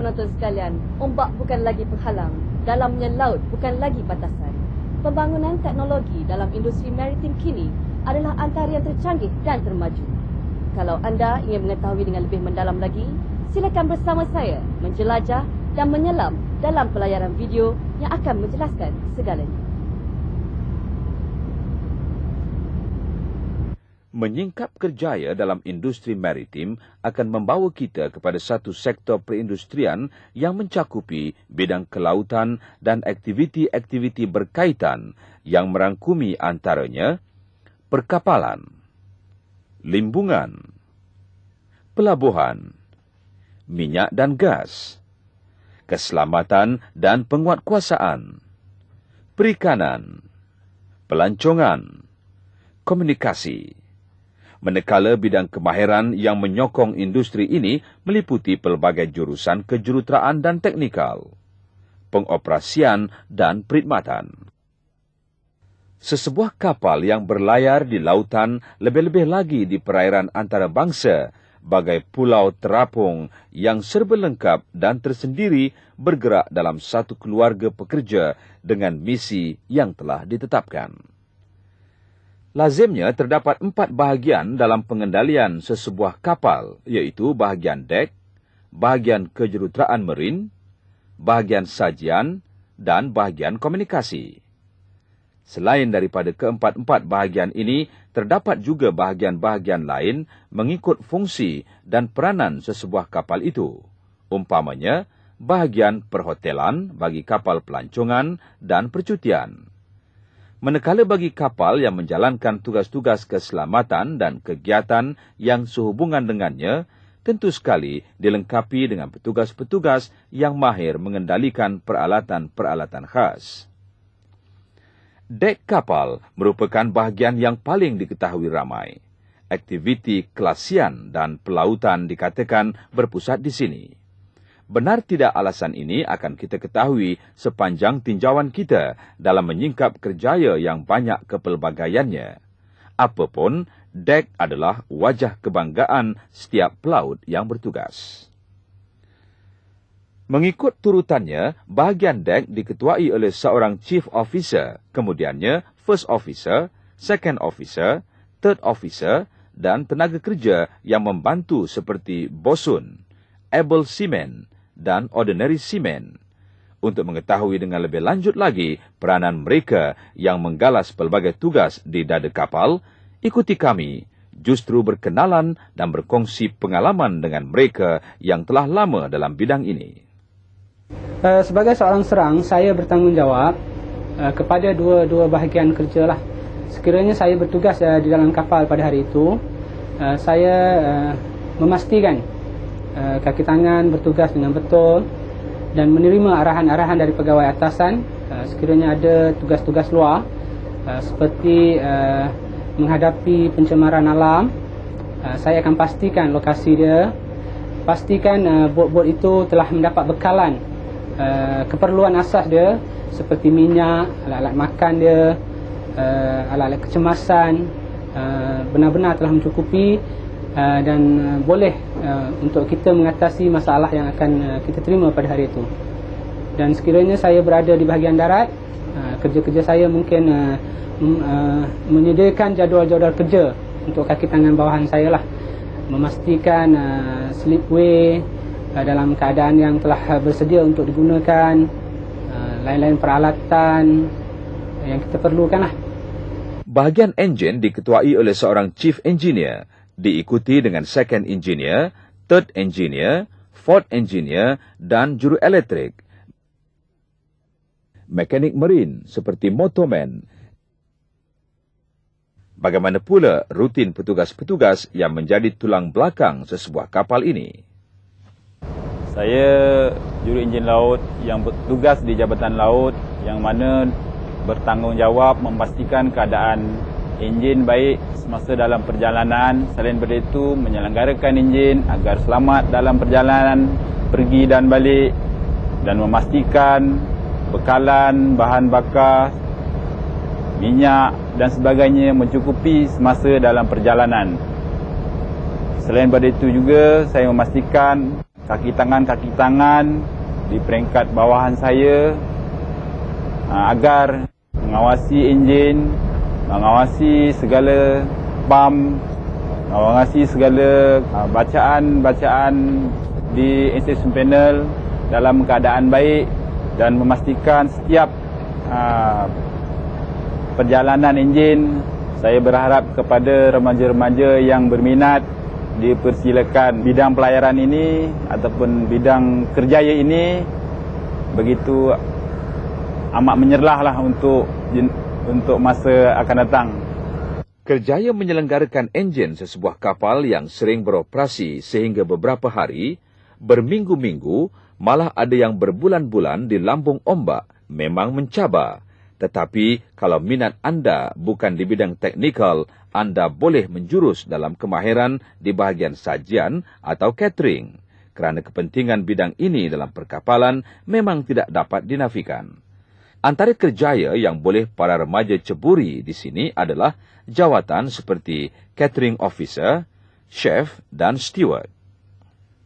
penonton sekalian, ombak bukan lagi penghalang, dalamnya laut bukan lagi batasan. Pembangunan teknologi dalam industri maritim kini adalah antara yang tercanggih dan termaju. Kalau anda ingin mengetahui dengan lebih mendalam lagi, silakan bersama saya menjelajah dan menyelam dalam pelayaran video yang akan menjelaskan segalanya. Menyingkap kerjaya dalam industri maritim akan membawa kita kepada satu sektor perindustrian yang mencakupi bidang kelautan dan aktiviti-aktiviti berkaitan yang merangkumi antaranya perkapalan, limbungan, pelabuhan, minyak dan gas, keselamatan dan penguatkuasaan, perikanan, pelancongan, komunikasi. Manakala bidang kemahiran yang menyokong industri ini meliputi pelbagai jurusan kejuruteraan dan teknikal, pengoperasian dan perkhidmatan. Sesebuah kapal yang berlayar di lautan, lebih-lebih lagi di perairan antarabangsa, bagai pulau terapung yang serba lengkap dan tersendiri bergerak dalam satu keluarga pekerja dengan misi yang telah ditetapkan. Lazimnya terdapat 4 bahagian dalam pengendalian sesebuah kapal, iaitu bahagian dek, bahagian kejuruteraan marin, bahagian sajian, dan bahagian komunikasi. Selain daripada keempat-empat bahagian ini, terdapat juga bahagian-bahagian lain mengikut fungsi dan peranan sesebuah kapal itu. Umpamanya, bahagian perhotelan bagi kapal pelancongan dan percutian. Manakala bagi kapal yang menjalankan tugas-tugas keselamatan dan kegiatan yang sehubungan dengannya, tentu sekali dilengkapi dengan petugas-petugas yang mahir mengendalikan peralatan-peralatan khas. Dek kapal merupakan bahagian yang paling diketahui ramai. Aktiviti kelasian dan pelautan dikatakan berpusat di sini. Benar tidak alasan ini akan kita ketahui sepanjang tinjauan kita dalam menyingkap kerjaya yang banyak kepelbagaiannya. Apapun, dek adalah wajah kebanggaan setiap pelaut yang bertugas. Mengikut turutannya, bahagian dek diketuai oleh seorang chief officer, kemudiannya first officer, second officer, third officer, dan tenaga kerja yang membantu seperti bosun, able seaman, dan ordinary seamen. Untuk mengetahui dengan lebih lanjut lagi peranan mereka yang menggalas pelbagai tugas di dada kapal, ikuti kami justru berkenalan dan berkongsi pengalaman dengan mereka yang telah lama dalam bidang ini. Sebagai seorang serang, saya bertanggungjawab kepada dua bahagian kerja lah. Sekiranya saya bertugas di dalam kapal pada hari itu, saya memastikan kaki tangan bertugas dengan betul dan menerima arahan-arahan dari pegawai atasan. Sekiranya ada tugas-tugas luar seperti menghadapi pencemaran alam, saya akan pastikan lokasi dia, pastikan bot-bot itu telah mendapat bekalan keperluan asas dia seperti minyak, alat-alat makan dia, alat-alat kecemasan benar-benar telah mencukupi dan boleh untuk kita mengatasi masalah yang akan kita terima pada hari itu. Dan sekiranya saya berada di bahagian darat, kerja-kerja saya mungkin menyediakan jadual-jadual kerja untuk kaki tangan bawahan saya lah. Memastikan slipway dalam keadaan yang telah bersedia untuk digunakan, lain-lain peralatan yang kita perlukan lah. Bahagian enjin diketuai oleh seorang chief engineer, diikuti dengan second engineer, third engineer, fourth engineer, dan juru elektrik. Mekanik marin seperti motorman. Bagaimana pula rutin petugas-petugas yang menjadi tulang belakang sesebuah kapal ini? Saya juru enjin laut yang bertugas di Jabatan Laut yang mana bertanggungjawab memastikan keadaan enjin baik semasa dalam perjalanan. Selain daripada itu, menyelenggarakan enjin agar selamat dalam perjalanan pergi dan balik dan memastikan bekalan, bahan bakar, minyak dan sebagainya mencukupi semasa dalam perjalanan. Selain daripada itu juga, saya memastikan kaki tangan di peringkat bawahan saya agar mengawasi enjin, mengawasi segala pam, mengawasi segala bacaan-bacaan di instruction panel dalam keadaan baik dan memastikan setiap perjalanan enjin. Saya berharap kepada remaja-remaja yang berminat dipersilakan bidang pelayaran ini ataupun bidang kerjaya ini begitu amat menyerahlah untuk masa akan datang. Kerjaya menyelenggarakan enjin sesebuah kapal yang sering beroperasi sehingga beberapa hari, berminggu-minggu, malah ada yang berbulan-bulan di lambung ombak memang mencabar. Tetapi kalau minat anda bukan di bidang teknikal, anda boleh menjurus dalam kemahiran di bahagian sajian atau catering. Kerana kepentingan bidang ini dalam perkapalan memang tidak dapat dinafikan. Antara kerjaya yang boleh para remaja ceburi di sini adalah jawatan seperti catering officer, chef dan steward.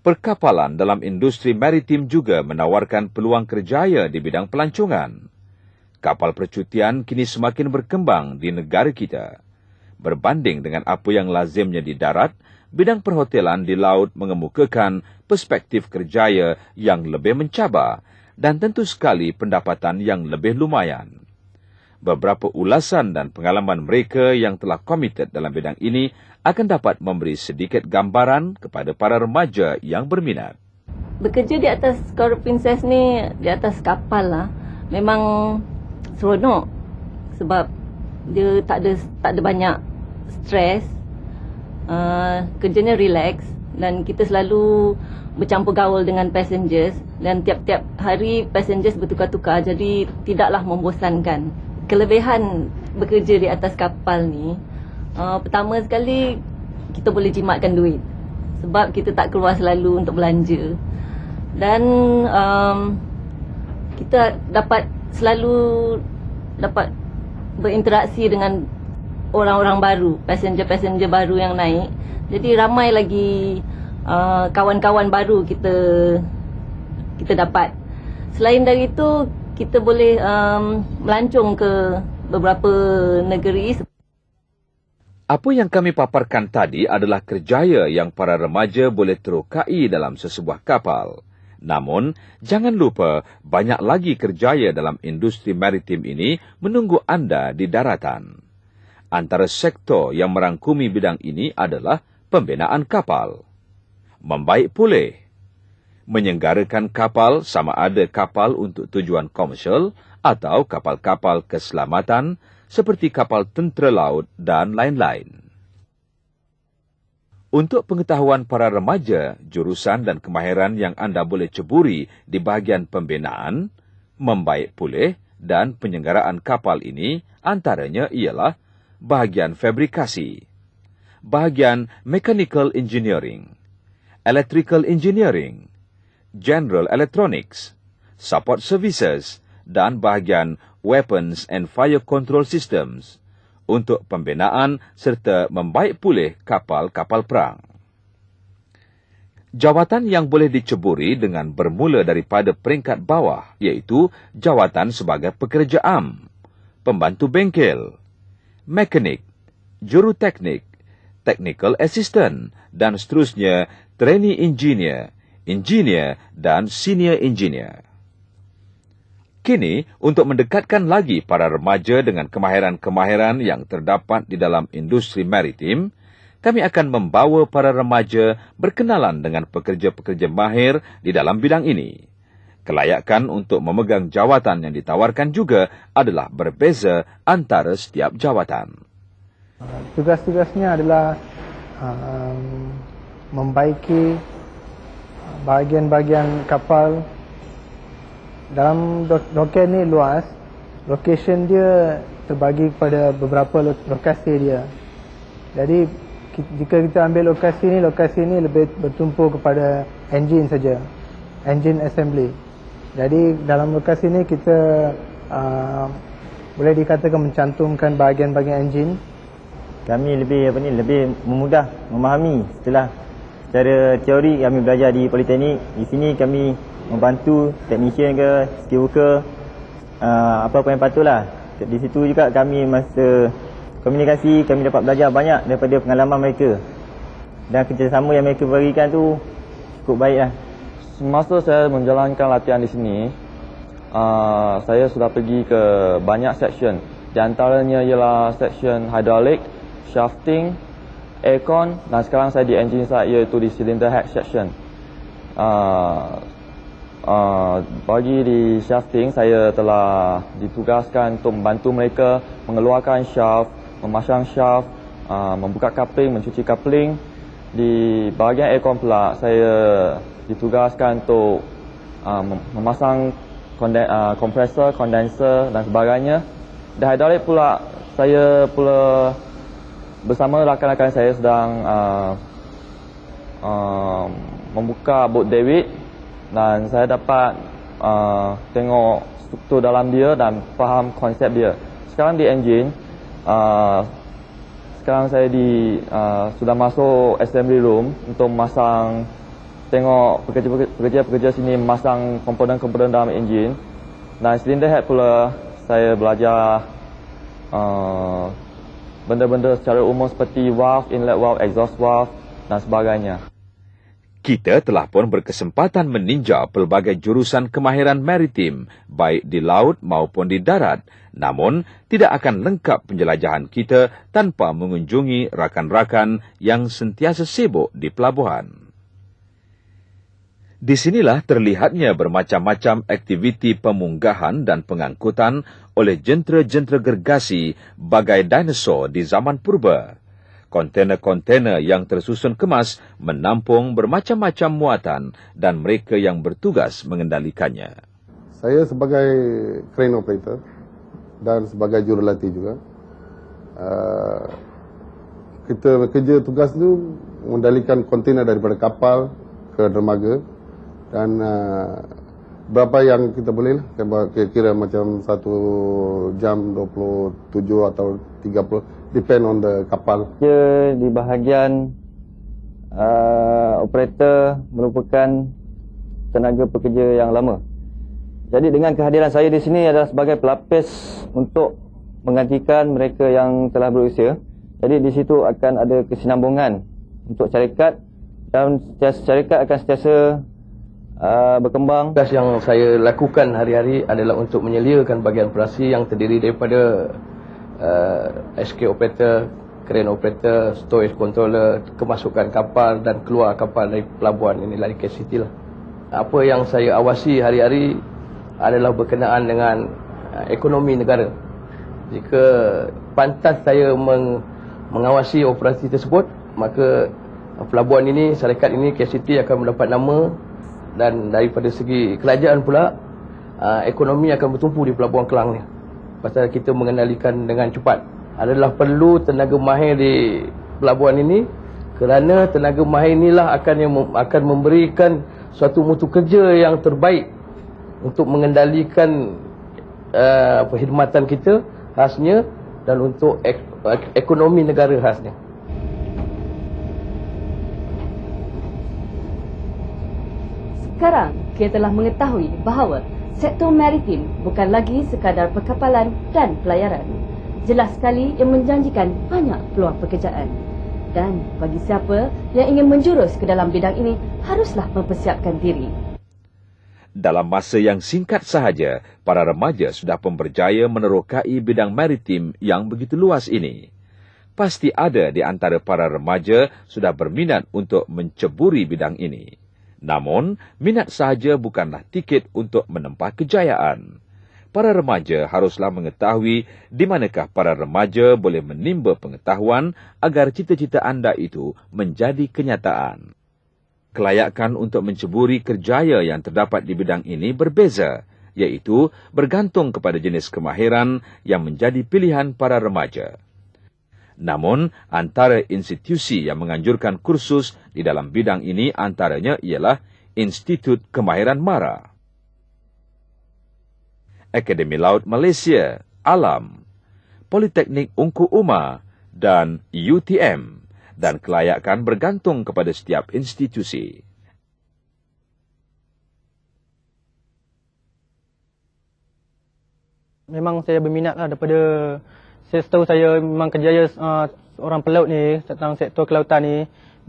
Perkapalan dalam industri maritim juga menawarkan peluang kerjaya di bidang pelancongan. Kapal percutian kini semakin berkembang di negara kita. Berbanding dengan apa yang lazimnya di darat, bidang perhotelan di laut mengemukakan perspektif kerjaya yang lebih mencabar dan tentu sekali pendapatan yang lebih lumayan. Beberapa ulasan dan pengalaman mereka yang telah komited dalam bidang ini akan dapat memberi sedikit gambaran kepada para remaja yang berminat. Bekerja di atas Coral Princess ni, di atas kapal lah, memang seronok sebab dia tak ada banyak stres, kerjanya relax dan kita selalu bercampur gaul dengan passengers dan tiap-tiap hari passengers bertukar-tukar, jadi tidaklah membosankan. Kelebihan bekerja di atas kapal ni, pertama sekali kita boleh jimatkan duit sebab kita tak keluar selalu untuk belanja dan kita selalu dapat berinteraksi dengan orang-orang baru, passenger baru yang naik. Jadi ramai lagi kawan-kawan baru kita dapat. Selain dari itu, kita boleh melancong ke beberapa negeri. Apa yang kami paparkan tadi adalah kerjaya yang para remaja boleh terokai dalam sesebuah kapal. Namun, jangan lupa banyak lagi kerjaya dalam industri maritim ini menunggu anda di daratan. Antara sektor yang merangkumi bidang ini adalah pembinaan kapal, membaik pulih, menyenggarakan kapal sama ada kapal untuk tujuan komersial atau kapal-kapal keselamatan seperti kapal tentera laut dan lain-lain. Untuk pengetahuan para remaja, jurusan dan kemahiran yang anda boleh ceburi di bahagian pembinaan, membaik pulih dan penyenggaraan kapal ini antaranya ialah bahagian fabrikasi, bahagian mechanical engineering, electrical engineering, general electronics, support services dan bahagian weapons and fire control systems untuk pembinaan serta membaik pulih kapal-kapal perang. Jawatan yang boleh diceburi dengan bermula daripada peringkat bawah iaitu jawatan sebagai pekerja am, pembantu bengkel, mekanik, juruteknik, technical assistant dan seterusnya trainee engineer, engineer dan senior engineer. Kini, untuk mendekatkan lagi para remaja dengan kemahiran-kemahiran yang terdapat di dalam industri maritim, kami akan membawa para remaja berkenalan dengan pekerja-pekerja mahir di dalam bidang ini. Kelayakan untuk memegang jawatan yang ditawarkan juga adalah berbeza antara setiap jawatan. Tugas-tugasnya adalah membaiki bahagian-bahagian kapal. Dalam doken ni luas, location dia terbagi kepada beberapa lokasi dia. Jadi jika kita ambil lokasi ni lebih bertumpu kepada engine saja, engine assembly. Jadi dalam lokasi ni kita boleh dikatakan mencantumkan bahagian-bahagian engine. Kami lebih memudah memahami setelah Secara teori kami belajar di Politeknik. Di sini kami membantu technician ke, skill worker, apa-apa yang patutlah. Di situ juga kami masa komunikasi, kami dapat belajar banyak daripada pengalaman mereka. Dan kerjasama yang mereka berikan tu cukup baiklah. Semasa saya menjalankan latihan di sini, saya sudah pergi ke banyak section. Di antaranya ialah section hydraulic, shafting, aircon, dan sekarang saya di engine side, iaitu di cylinder head section. Bagi di shafting, saya telah ditugaskan untuk membantu mereka mengeluarkan shaft, memasang shaft, membuka coupling, mencuci coupling. Di bahagian aircon pula, saya ditugaskan untuk memasang kompresor, kondenser dan sebagainya. Di hydraulic pula, saya pula bersama rakan-rakan saya sedang membuka boat David, dan saya dapat tengok struktur dalam dia dan faham konsep dia. Sekarang di engine, sekarang saya sudah masuk assembly room untuk memasang, tengok pekerja-pekerja sini memasang komponen-komponen dalam engine. Dan cylinder head pula, saya belajar benda-benda secara umum seperti valve, inlet valve, exhaust valve dan sebagainya. Kita telah pun berkesempatan meninjau pelbagai jurusan kemahiran maritim, baik di laut maupun di darat. Namun, tidak akan lengkap penjelajahan kita tanpa mengunjungi rakan-rakan yang sentiasa sibuk di pelabuhan. Di sinilah terlihatnya bermacam-macam aktiviti pemunggahan dan pengangkutan oleh jentera-jentera gergasi bagai dinosaur di zaman purba. Kontainer-kontainer yang tersusun kemas menampung bermacam-macam muatan dan mereka yang bertugas mengendalikannya. Saya sebagai crane operator dan sebagai jurulatih juga. Kita kerja tugas tu mengendalikan kontainer daripada kapal ke dermaga. Dan berapa yang kita boleh lah, kira-kira macam 1 jam 27 atau 30, depend on the kapal. Kerja di bahagian operator merupakan tenaga pekerja yang lama. Jadi dengan kehadiran saya di sini adalah sebagai pelapis untuk menggantikan mereka yang telah berusia. Jadi di situ akan ada kesinambungan untuk syarikat, dan syarikat akan sentiasa berkembang. Tugas yang saya lakukan hari-hari adalah untuk menyeliakan bahagian operasi yang terdiri daripada SK operator, crane operator, stowage controller, kemasukan kapal dan keluar kapal dari pelabuhan. Inilah di KCT lah. Apa yang saya awasi hari-hari adalah berkenaan dengan ekonomi negara. Jika pantas saya mengawasi operasi tersebut, maka pelabuhan ini, syarikat ini, KCT akan mendapat nama. Dan daripada segi kerajaan pula, ekonomi akan bertumpu di Pelabuhan Kelang ni. Pasal kita mengendalikan dengan cepat. Adalah perlu tenaga mahir di pelabuhan ini, kerana tenaga mahir inilah akan memberikan suatu mutu kerja yang terbaik untuk mengendalikan perkhidmatan kita khasnya, dan untuk ekonomi negara khasnya. Sekarang, kita telah mengetahui bahawa sektor maritim bukan lagi sekadar perkapalan dan pelayaran. Jelas sekali ia menjanjikan banyak peluang pekerjaan. Dan bagi siapa yang ingin menjurus ke dalam bidang ini, haruslah mempersiapkan diri. Dalam masa yang singkat sahaja, para remaja sudah pun berjaya menerokai bidang maritim yang begitu luas ini. Pasti ada di antara para remaja sudah berminat untuk menceburi bidang ini. Namun, minat sahaja bukanlah tiket untuk menempah kejayaan. Para remaja haruslah mengetahui di manakah para remaja boleh menimba pengetahuan agar cita-cita anda itu menjadi kenyataan. Kelayakan untuk menceburi kerjaya yang terdapat di bidang ini berbeza, iaitu bergantung kepada jenis kemahiran yang menjadi pilihan para remaja. Namun, antara institusi yang menganjurkan kursus di dalam bidang ini antaranya ialah Institut Kemahiran MARA, Akademi Laut Malaysia, Alam, Politeknik Ungku Uma dan UTM. dan kelayakan bergantung kepada setiap institusi. Memang saya berminat lah daripada saya tahu saya memang kerjaya seorang pelaut ni tentang sektor kelautan ni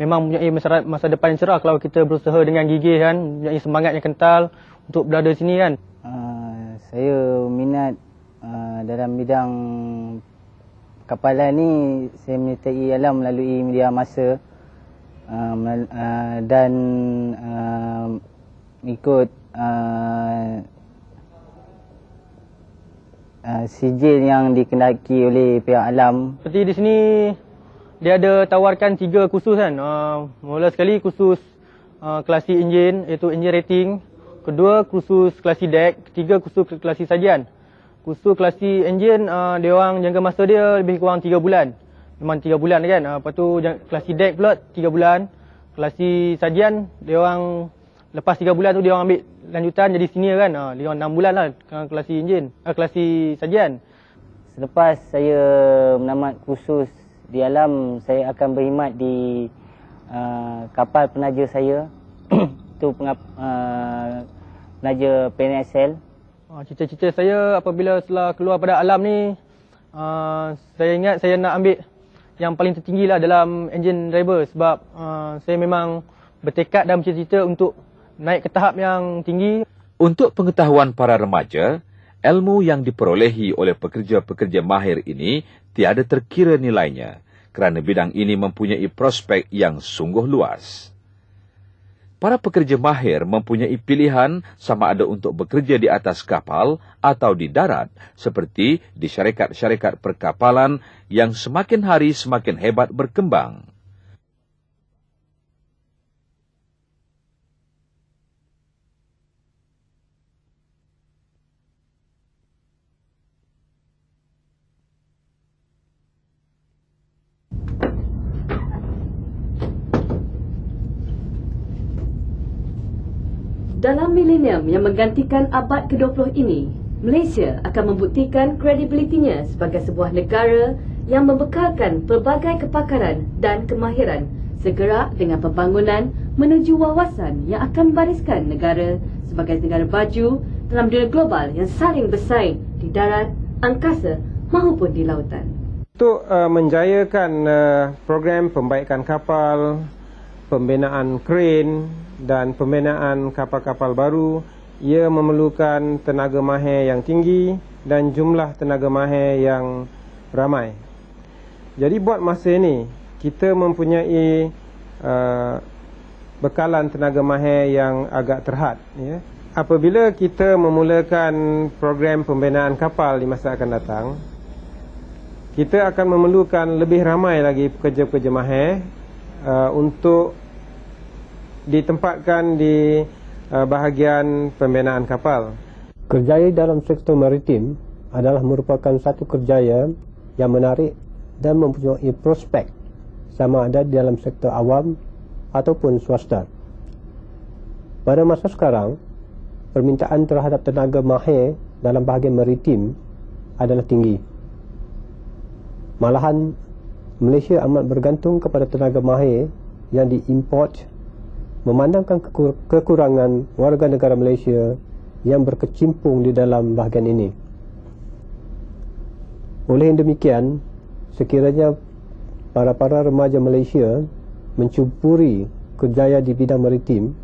memang mempunyai masa depan yang cerah kalau kita berusaha dengan gigih kan, mempunyai semangat yang kental untuk berada di sini kan. Saya minat dalam bidang kapalan ni, saya menyertai alam melalui media masa dan ikut sijil yang dikendaki oleh pihak alam. Seperti di sini dia ada tawarkan 3 kursus kan. Mula sekali kursus kelasi enjin iaitu engine rating, kedua kursus kelasi deck, ketiga kursus kelasi sajian. Kursus kelasi enjin dia orang jangka masa dia lebih kurang 3 bulan. Memang 3 bulan kan. Lepas tu kelasi deck pula 3 bulan. Kelasi sajian dia orang lepas 3 bulan tu dia orang ambil lanjutan jadi senior kan. Dia orang 6 bulan lah kelasi enjin, kelasi sajian. Selepas saya menamat kursus di alam, saya akan berkhidmat di kapal penaja saya. Itu penaja PNSL. Cita-cita saya apabila setelah keluar pada alam ni, saya ingat saya nak ambil yang paling tertinggi lah dalam engine driver sebab saya memang bertekad dan bercita-cita untuk naik ke tahap yang tinggi. Untuk pengetahuan para remaja, ilmu yang diperolehi oleh pekerja-pekerja mahir ini tiada terkira nilainya kerana bidang ini mempunyai prospek yang sungguh luas. Para pekerja mahir mempunyai pilihan sama ada untuk bekerja di atas kapal atau di darat seperti di syarikat-syarikat perkapalan yang semakin hari semakin hebat berkembang. Dalam milenium yang menggantikan abad ke-20 ini, Malaysia akan membuktikan kredibilitinya sebagai sebuah negara yang membekalkan pelbagai kepakaran dan kemahiran segera dengan pembangunan menuju wawasan yang akan membariskan negara sebagai negara baju dalam dunia global yang saling bersaing di darat, angkasa maupun di lautan. Untuk menjayakan program pembaikan kapal, pembinaan kren dan pembinaan kapal-kapal baru, ia memerlukan tenaga mahir yang tinggi dan jumlah tenaga mahir yang ramai. Jadi buat masa ini, kita mempunyai bekalan tenaga mahir yang agak terhad. Ya. Apabila kita memulakan program pembinaan kapal di masa akan datang, kita akan memerlukan lebih ramai lagi pekerja-pekerja mahir untuk ditempatkan di bahagian pembinaan kapal. Kerjaya dalam sektor maritim adalah merupakan satu kerjaya yang menarik dan mempunyai prospek sama ada di dalam sektor awam ataupun swasta. Pada masa sekarang, permintaan terhadap tenaga mahir dalam bahagian maritim adalah tinggi. Malahan, Malaysia amat bergantung kepada tenaga mahir yang diimport, memandangkan kekurangan warga negara Malaysia yang berkecimpung di dalam bahagian ini. Oleh yang demikian, sekiranya para remaja Malaysia mencuburi kerjaya di bidang maritim,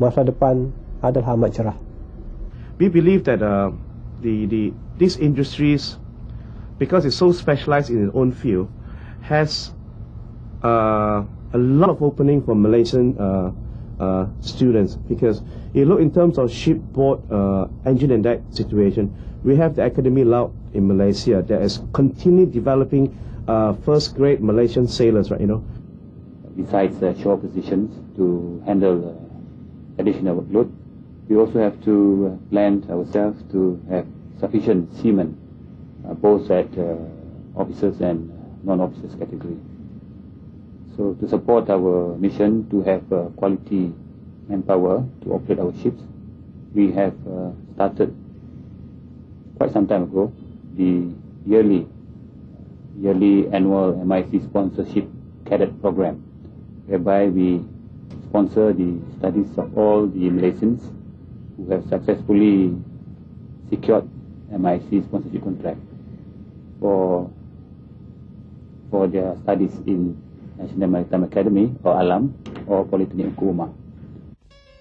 masa depan adalah amat cerah. We believe that these industries, because it's so specialized in its own field, has a lot of opening for Malaysian students, because you look in terms of shipboard engine and deck situation, we have the Academy Laut in Malaysia that is continually developing first grade Malaysian sailors, right? Besides shore positions to handle additional workload, we also have to plan ourselves to have sufficient seamen, both at officers and non-officers category. So to support our mission to have quality manpower to operate our ships, we have started quite some time ago the yearly annual MIC sponsorship cadet program, whereby we sponsor the studies of all the Malaysians who have successfully secured MIC sponsorship contract for their studies in National Maritime Academy or ALAM or Politeknik Hukum Umar.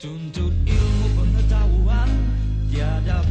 Tuntut ilmu pengetahuan tiada